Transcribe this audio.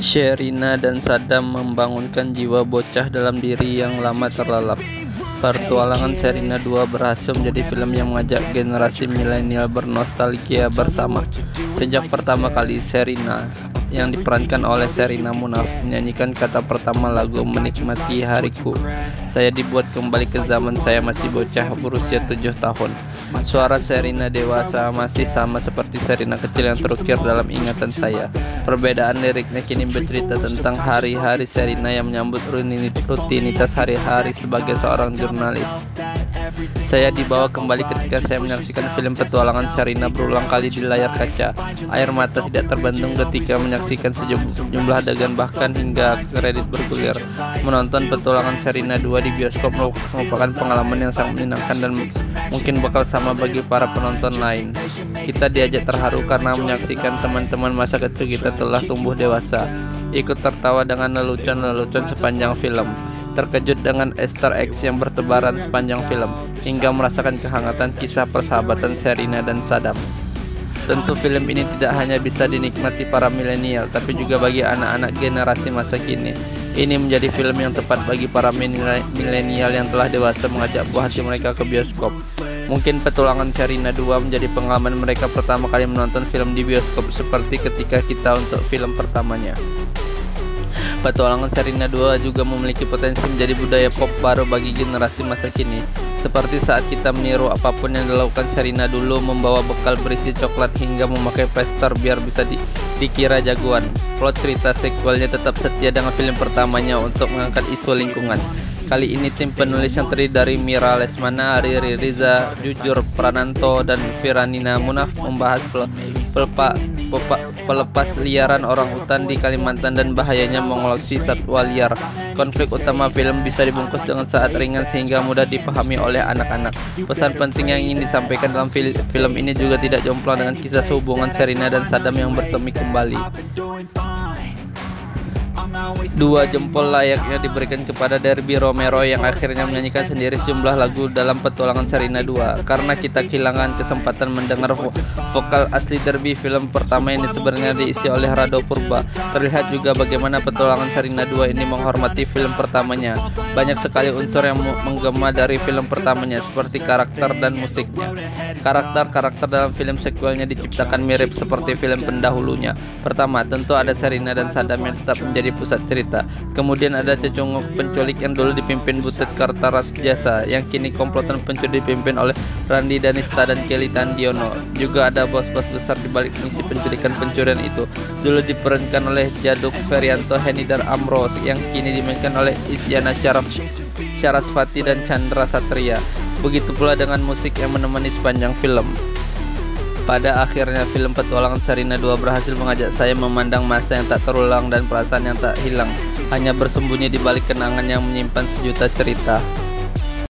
Sherina dan Saddam membangunkan jiwa bocah dalam diri yang lama terlelap. Petualangan Sherina 2 berhasil menjadi film yang mengajak generasi milenial bernostalgia bersama. Sejak pertama kali Sherina, yang diperankan oleh Sherina Munaf, menyanyikan kata pertama lagu Menikmati Hariku, saya dibuat kembali ke zaman saya masih bocah berusia 7 tahun. Suara Sherina dewasa masih sama seperti Sherina kecil yang terukir dalam ingatan saya. Perbedaan liriknya kini bercerita tentang hari-hari Sherina yang menyambut rutinitas hari-hari sebagai seorang jurnalis. Saya dibawa kembali ketika saya menyaksikan film petualangan Sherina berulang kali di layar kaca. Air mata tidak terbendung ketika menyaksikan sejumlah adegan, bahkan hingga kredit bergulir. Menonton petualangan Sherina 2 di bioskop merupakan pengalaman yang sangat menyenangkan dan mungkin bakal sama bagi para penonton lain. Kita diajak terharu karena menyaksikan teman-teman masa kecil kita telah tumbuh dewasa, ikut tertawa dengan lelucon-lelucon sepanjang film, terkejut dengan Easter eggs yang bertebaran sepanjang film, hingga merasakan kehangatan kisah persahabatan Sherina dan Saddam. Tentu film ini tidak hanya bisa dinikmati para milenial, tapi juga bagi anak-anak generasi masa kini. Ini menjadi film yang tepat bagi para milenial yang telah dewasa mengajak buah hati mereka ke bioskop. Mungkin petualangan Sherina 2 menjadi pengalaman mereka pertama kali menonton film di bioskop, seperti ketika kita untuk film pertamanya. Petualangan Sherina 2 juga memiliki potensi menjadi budaya pop baru bagi generasi masa kini. Seperti saat kita meniru apapun yang dilakukan Sherina dulu, membawa bekal berisi coklat hingga memakai plester biar bisa dikira jagoan. Plot cerita sequelnya tetap setia dengan film pertamanya untuk mengangkat isu lingkungan. Kali ini tim penulis yang terdiri dari Mira Lesmana, Riri Riza, Jujur Prananto, dan Viranina Munaf membahas pelepas liaran orang utan di Kalimantan dan bahayanya mengoleksi satwa liar. Konflik utama film bisa dibungkus dengan saat ringan sehingga mudah dipahami oleh anak-anak. Pesan penting yang ingin disampaikan dalam film ini juga tidak jomplang dengan kisah hubungan Sherina dan Saddam yang bersemi kembali. 2 jempol layaknya diberikan kepada Derby Romero yang akhirnya menyanyikan sendiri sejumlah lagu dalam petualangan Sherina 2. Karena kita kehilangan kesempatan mendengar vokal asli Derby, film pertama ini sebenarnya diisi oleh Rado Purba. Terlihat juga bagaimana petualangan Sherina 2 ini menghormati film pertamanya. Banyak sekali unsur yang menggema dari film pertamanya, seperti karakter dan musiknya. Karakter-karakter dalam film sequelnya diciptakan mirip seperti film pendahulunya. Pertama, tentu ada Sherina dan Saddam yang tetap menjadi pusat cerita. Kemudian ada cecunguk penculik yang dulu dipimpin Butet Kartarasjasa, yang kini komplotan pencuri dipimpin oleh Randi Danista dan Kelly Tandiono. Juga ada bos-bos besar di balik misi penculikan pencurian itu. Dulu diperankan oleh Jaduk Ferianto, Henidar Amro, yang kini dimainkan oleh Isyana Syarasvati dan Chandra Satria. Begitu pula dengan musik yang menemani sepanjang film. Pada akhirnya film petualangan Sherina 2 berhasil mengajak saya memandang masa yang tak terulang dan perasaan yang tak hilang, hanya bersembunyi di balik kenangan yang menyimpan sejuta cerita.